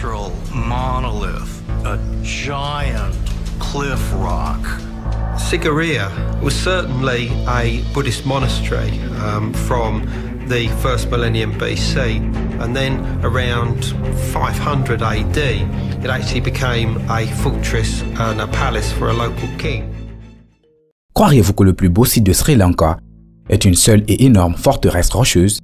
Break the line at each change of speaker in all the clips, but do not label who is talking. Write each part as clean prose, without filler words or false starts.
natural monolith, a giant cliff rock.
Sigiriya was certainly a Buddhist monastery from the first millennium BC, and then around 500 AD it actually became a fortress and a palace for a local king.
Croiriez-vous que le plus beau site de Sri Lanka est une seule et énorme forteresse rocheuse?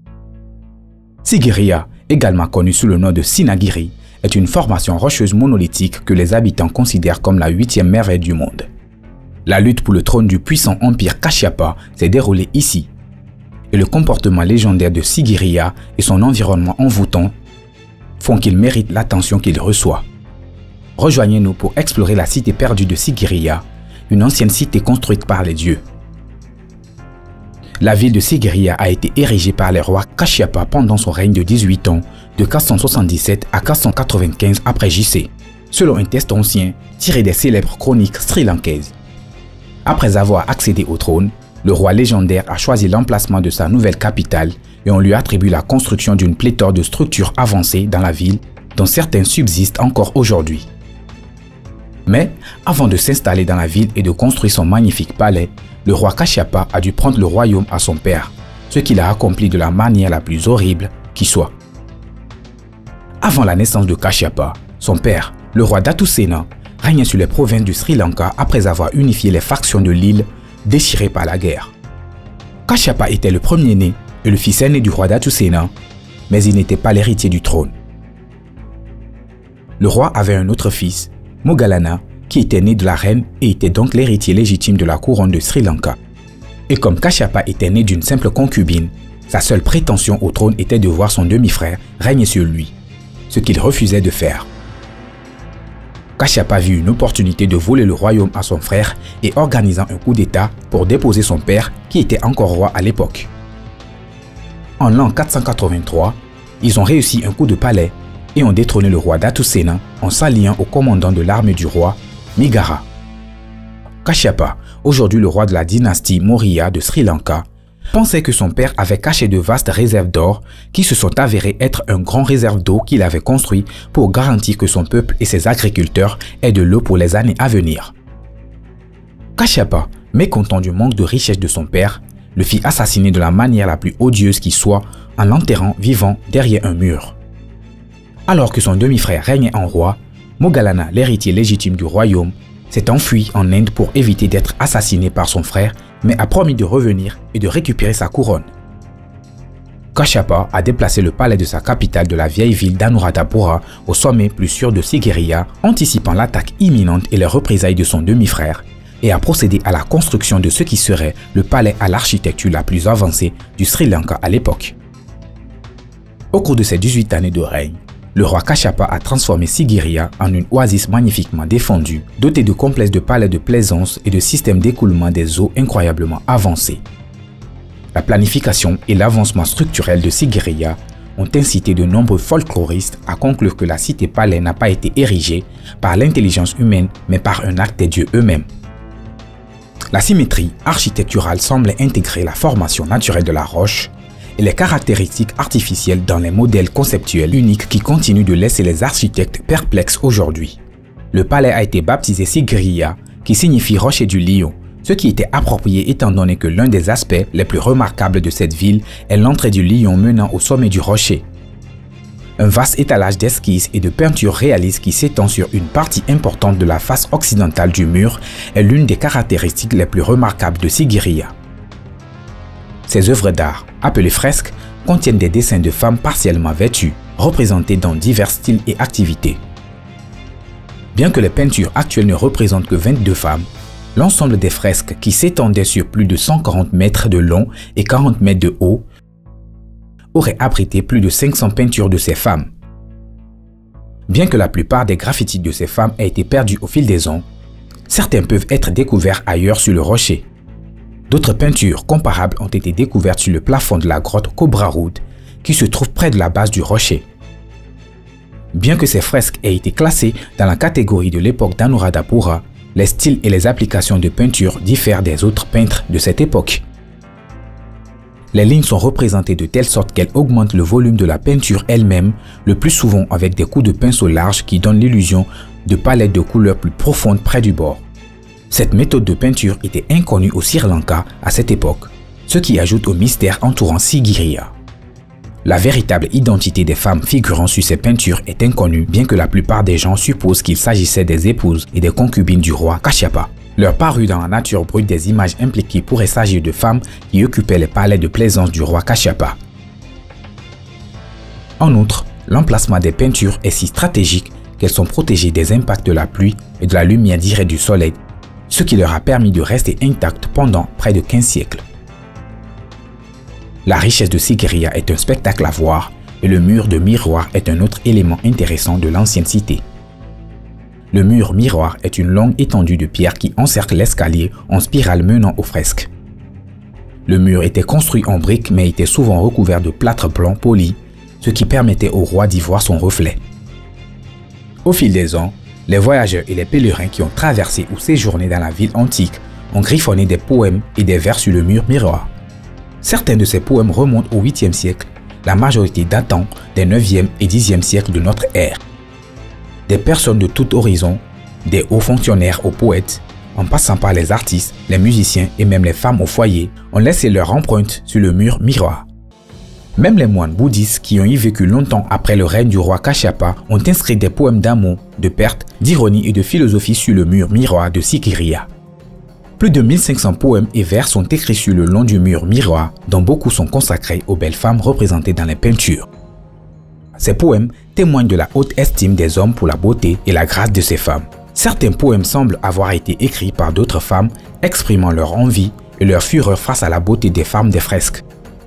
Sigiriya, également connue sous le nom de Sinagiri, est une formation rocheuse monolithique que les habitants considèrent comme la 8e merveille du monde. La lutte pour le trône du puissant empire Kashyapa s'est déroulée ici, et le comportement légendaire de Sigiriya et son environnement envoûtant font qu'il mérite l'attention qu'il reçoit. Rejoignez-nous pour explorer la cité perdue de Sigiriya, une ancienne cité construite par les dieux. La ville de Sigiriya a été érigée par les rois Kashyapa pendant son règne de 18 ans, de 477 à 495 après JC, selon un texte ancien tiré des célèbres chroniques sri-lankaises. Après avoir accédé au trône, le roi légendaire a choisi l'emplacement de sa nouvelle capitale et on lui attribue la construction d'une pléthore de structures avancées dans la ville dont certaines subsistent encore aujourd'hui. Mais, avant de s'installer dans la ville et de construire son magnifique palais, le roi Kashyapa a dû prendre le royaume à son père, ce qu'il a accompli de la manière la plus horrible qui soit. Avant la naissance de Kashyapa, son père, le roi Datusena, régnait sur les provinces du Sri Lanka après avoir unifié les factions de l'île déchirées par la guerre. Kashyapa était le premier-né et le fils aîné du roi Datusena, mais il n'était pas l'héritier du trône. Le roi avait un autre fils, Moggallana, qui était né de la reine et était donc l'héritier légitime de la couronne de Sri Lanka. Et comme Kashyapa était né d'une simple concubine, sa seule prétention au trône était de voir son demi-frère régner sur lui, ce qu'il refusait de faire. Kashyapa vit une opportunité de voler le royaume à son frère et organisant un coup d'état pour déposer son père qui était encore roi à l'époque. En l'an 483, ils ont réussi un coup de palais et ont détrôné le roi Datusena en s'alliant au commandant de l'armée du roi, Migara. Kashyapa, aujourd'hui le roi de la dynastie Maurya de Sri Lanka, pensait que son père avait caché de vastes réserves d'or qui se sont avérées être un grand réserve d'eau qu'il avait construit pour garantir que son peuple et ses agriculteurs aient de l'eau pour les années à venir. Kashyapa, mécontent du manque de richesse de son père, le fit assassiner de la manière la plus odieuse qui soit en l'enterrant vivant derrière un mur. Alors que son demi-frère régnait en roi, Moggallana, l'héritier légitime du royaume, s'est enfui en Inde pour éviter d'être assassiné par son frère, mais a promis de revenir et de récupérer sa couronne. Kashyapa a déplacé le palais de sa capitale de la vieille ville d'Anuradhapura au sommet plus sûr de Sigiriya, anticipant l'attaque imminente et les représailles de son demi-frère, et a procédé à la construction de ce qui serait le palais à l'architecture la plus avancée du Sri Lanka à l'époque. Au cours de ses 18 années de règne, le roi Kashyapa a transformé Sigiriya en une oasis magnifiquement défendue, dotée de complexes de palais de plaisance et de systèmes d'écoulement des eaux incroyablement avancés. La planification et l'avancement structurel de Sigiriya ont incité de nombreux folkloristes à conclure que la cité-palais n'a pas été érigée par l'intelligence humaine mais par un acte des dieux eux-mêmes. La symétrie architecturale semble intégrer la formation naturelle de la roche et les caractéristiques artificielles dans les modèles conceptuels uniques qui continuent de laisser les architectes perplexes aujourd'hui. Le palais a été baptisé Sigiriya, qui signifie rocher du lion, ce qui était approprié étant donné que l'un des aspects les plus remarquables de cette ville est l'entrée du lion menant au sommet du rocher. Un vaste étalage d'esquisses et de peintures réalistes qui s'étend sur une partie importante de la face occidentale du mur est l'une des caractéristiques les plus remarquables de Sigiriya. Ces œuvres d'art, appelées fresques, contiennent des dessins de femmes partiellement vêtues, représentées dans divers styles et activités. Bien que les peintures actuelles ne représentent que 22 femmes, l'ensemble des fresques qui s'étendaient sur plus de 140 mètres de long et 40 mètres de haut aurait abrité plus de 500 peintures de ces femmes. Bien que la plupart des graffitis de ces femmes aient été perdus au fil des ans, certains peuvent être découverts ailleurs sur le rocher. D'autres peintures comparables ont été découvertes sur le plafond de la grotte Cobrarood, qui se trouve près de la base du rocher. Bien que ces fresques aient été classées dans la catégorie de l'époque d'Anuradhapura, les styles et les applications de peinture diffèrent des autres peintres de cette époque. Les lignes sont représentées de telle sorte qu'elles augmentent le volume de la peinture elle-même, le plus souvent avec des coups de pinceau larges qui donnent l'illusion de palettes de couleurs plus profondes près du bord. Cette méthode de peinture était inconnue au Sri Lanka à cette époque, ce qui ajoute au mystère entourant Sigiriya. La véritable identité des femmes figurant sur ces peintures est inconnue, bien que la plupart des gens supposent qu'il s'agissait des épouses et des concubines du roi Kashyapa. Leur parut dans la nature brute des images impliquées pourraient s'agir de femmes qui occupaient les palais de plaisance du roi Kashyapa. En outre, l'emplacement des peintures est si stratégique qu'elles sont protégées des impacts de la pluie et de la lumière directe du soleil, ce qui leur a permis de rester intactes pendant près de 15 siècles. La richesse de Sigiriya est un spectacle à voir et le mur de miroir est un autre élément intéressant de l'ancienne cité. Le mur miroir est une longue étendue de pierre qui encercle l'escalier en spirale menant aux fresques. Le mur était construit en briques mais était souvent recouvert de plâtre blanc poli, ce qui permettait au roi d'y voir son reflet. Au fil des ans, les voyageurs et les pèlerins qui ont traversé ou séjourné dans la ville antique ont griffonné des poèmes et des vers sur le mur miroir. Certains de ces poèmes remontent au 8e siècle, la majorité datant des 9e et 10e siècles de notre ère. Des personnes de tout horizon, des hauts fonctionnaires aux poètes, en passant par les artistes, les musiciens et même les femmes au foyer, ont laissé leur empreinte sur le mur miroir. Même les moines bouddhistes qui ont y vécu longtemps après le règne du roi Kashyapa ont inscrit des poèmes d'amour, de perte, d'ironie et de philosophie sur le mur miroir de Sigiriya. Plus de 1500 poèmes et vers sont écrits sur le long du mur miroir, dont beaucoup sont consacrés aux belles femmes représentées dans les peintures. Ces poèmes témoignent de la haute estime des hommes pour la beauté et la grâce de ces femmes. Certains poèmes semblent avoir été écrits par d'autres femmes, exprimant leur envie et leur fureur face à la beauté des femmes des fresques.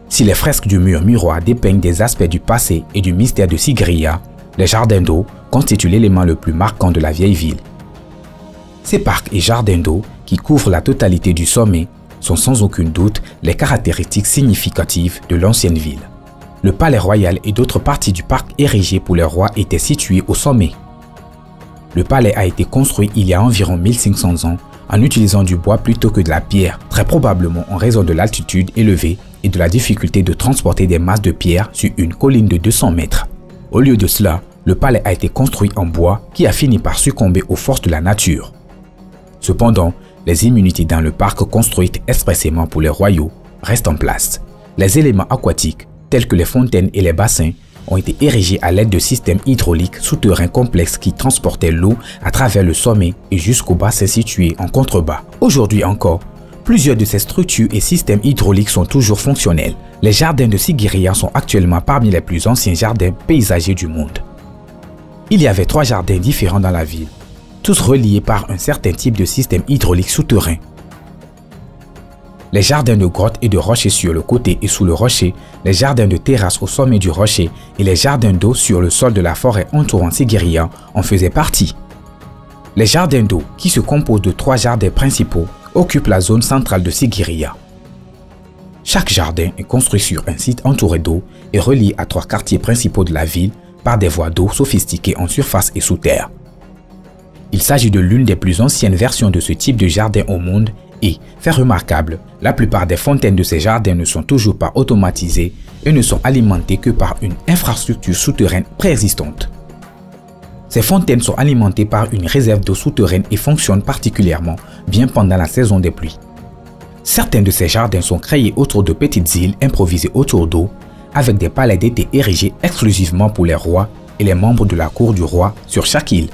Si les fresques du mur miroir dépeignent des aspects du passé et du mystère de Sigiriya, les jardins d'eau constituent l'élément le plus marquant de la vieille ville. Ces parcs et jardins d'eau, qui couvrent la totalité du sommet, sont sans aucun doute les caractéristiques significatives de l'ancienne ville. Le palais royal et d'autres parties du parc érigées pour les rois étaient situées au sommet. Le palais a été construit il y a environ 1500 ans en utilisant du bois plutôt que de la pierre, très probablement en raison de l'altitude élevée et de la difficulté de transporter des masses de pierre sur une colline de 200 mètres. Au lieu de cela, le palais a été construit en bois qui a fini par succomber aux forces de la nature. Cependant, les immunités dans le parc construites expressément pour les royaux restent en place. Les éléments aquatiques, tels que les fontaines et les bassins, ont été érigés à l'aide de systèmes hydrauliques souterrains complexes qui transportaient l'eau à travers le sommet et jusqu'au bassin situé en contrebas. Aujourd'hui encore, plusieurs de ces structures et systèmes hydrauliques sont toujours fonctionnels. Les jardins de Sigiriya sont actuellement parmi les plus anciens jardins paysagers du monde. Il y avait 3 jardins différents dans la ville, tous reliés par un certain type de système hydraulique souterrain. Les jardins de grottes et de rochers sur le côté et sous le rocher, les jardins de terrasse au sommet du rocher et les jardins d'eau sur le sol de la forêt entourant Sigiriya en faisaient partie. Les jardins d'eau, qui se composent de 3 jardins principaux, occupent la zone centrale de Sigiriya. Chaque jardin est construit sur un site entouré d'eau et relié à 3 quartiers principaux de la ville par des voies d'eau sophistiquées en surface et sous terre. Il s'agit de l'une des plus anciennes versions de ce type de jardin au monde et, fait remarquable, la plupart des fontaines de ces jardins ne sont toujours pas automatisées et ne sont alimentées que par une infrastructure souterraine préexistante. Ces fontaines sont alimentées par une réserve d'eau souterraine et fonctionnent particulièrement bien pendant la saison des pluies. Certains de ces jardins sont créés autour de petites îles improvisées autour d'eau, avec des palais d'été érigés exclusivement pour les rois et les membres de la cour du roi sur chaque île.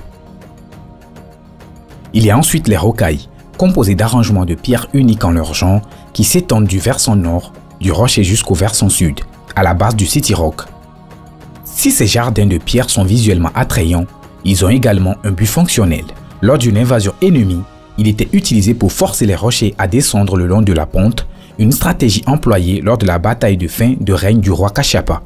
Il y a ensuite les rocailles, composées d'arrangements de pierres uniques en leur genre, qui s'étendent du versant nord du rocher jusqu'au versant sud, à la base du City Rock. Si ces jardins de pierre sont visuellement attrayants, ils ont également un but fonctionnel. Lors d'une invasion ennemie, il était utilisé pour forcer les rochers à descendre le long de la pente, une stratégie employée lors de la bataille de fin de règne du roi Kashyapa.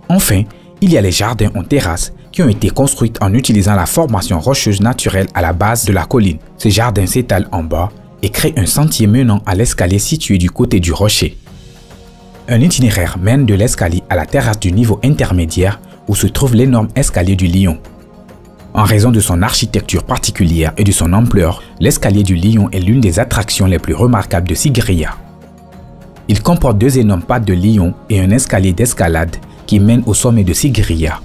Enfin, il y a les jardins en terrasse qui ont été construits en utilisant la formation rocheuse naturelle à la base de la colline. Ces jardins s'étalent en bas et créent un sentier menant à l'escalier situé du côté du rocher. Un itinéraire mène de l'escalier à la terrasse du niveau intermédiaire où se trouve l'énorme escalier du lion. En raison de son architecture particulière et de son ampleur, l'escalier du lion est l'une des attractions les plus remarquables de Sigiriya. Il comporte 2 énormes pattes de lion et un escalier d'escalade qui mène au sommet de Sigiriya.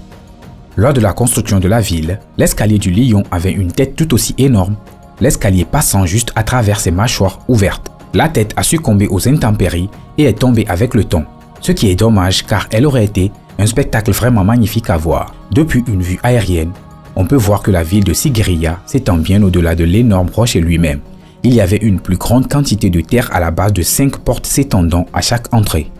Lors de la construction de la ville, l'escalier du lion avait une tête tout aussi énorme, l'escalier passant juste à travers ses mâchoires ouvertes. La tête a succombé aux intempéries et est tombée avec le temps, ce qui est dommage car elle aurait été un spectacle vraiment magnifique à voir. Depuis une vue aérienne, on peut voir que la ville de Sigiriya s'étend bien au-delà de l'énorme rocher lui-même. Il y avait une plus grande quantité de terre à la base de 5 portes s'étendant à chaque entrée.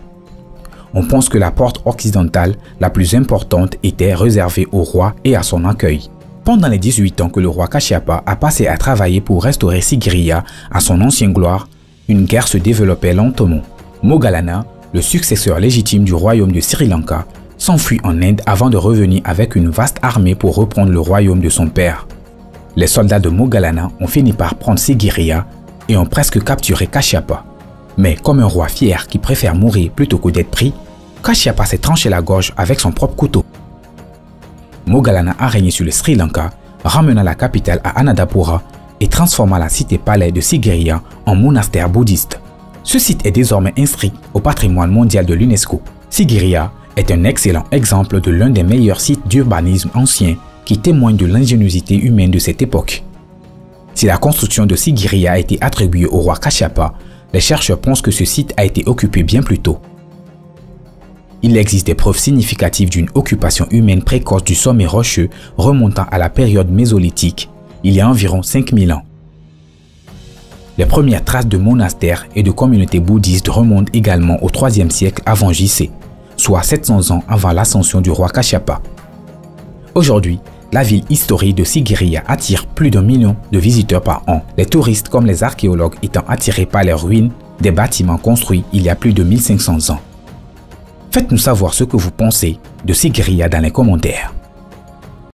On pense que la porte occidentale, la plus importante, était réservée au roi et à son accueil. Pendant les 18 ans que le roi Kashyapa a passé à travailler pour restaurer Sigiriya à son ancienne gloire, une guerre se développait lentement. Moggallana, le successeur légitime du royaume de Sri Lanka, s'enfuit en Inde avant de revenir avec une vaste armée pour reprendre le royaume de son père. Les soldats de Moggallana ont fini par prendre Sigiriya et ont presque capturé Kashyapa. Mais comme un roi fier qui préfère mourir plutôt que d'être pris, Kashyapa s'est tranché la gorge avec son propre couteau. Moggallana a régné sur le Sri Lanka, ramena la capitale à Anuradhapura et transforma la cité-palais de Sigiriya en monastère bouddhiste. Ce site est désormais inscrit au patrimoine mondial de l'UNESCO. Sigiriya est un excellent exemple de l'un des meilleurs sites d'urbanisme ancien qui témoigne de l'ingéniosité humaine de cette époque. Si la construction de Sigiriya a été attribuée au roi Kashyapa, les chercheurs pensent que ce site a été occupé bien plus tôt. Il existe des preuves significatives d'une occupation humaine précoce du sommet rocheux remontant à la période mésolithique, il y a environ 5000 ans. Les premières traces de monastères et de communautés bouddhistes remontent également au IIIe siècle avant JC, soit 700 ans avant l'ascension du roi Kashyapa. Aujourd'hui, la ville historique de Sigiriya attire plus d'1 million de visiteurs par an, les touristes comme les archéologues étant attirés par les ruines des bâtiments construits il y a plus de 1500 ans. Faites-nous savoir ce que vous pensez de Sigiriya dans les commentaires.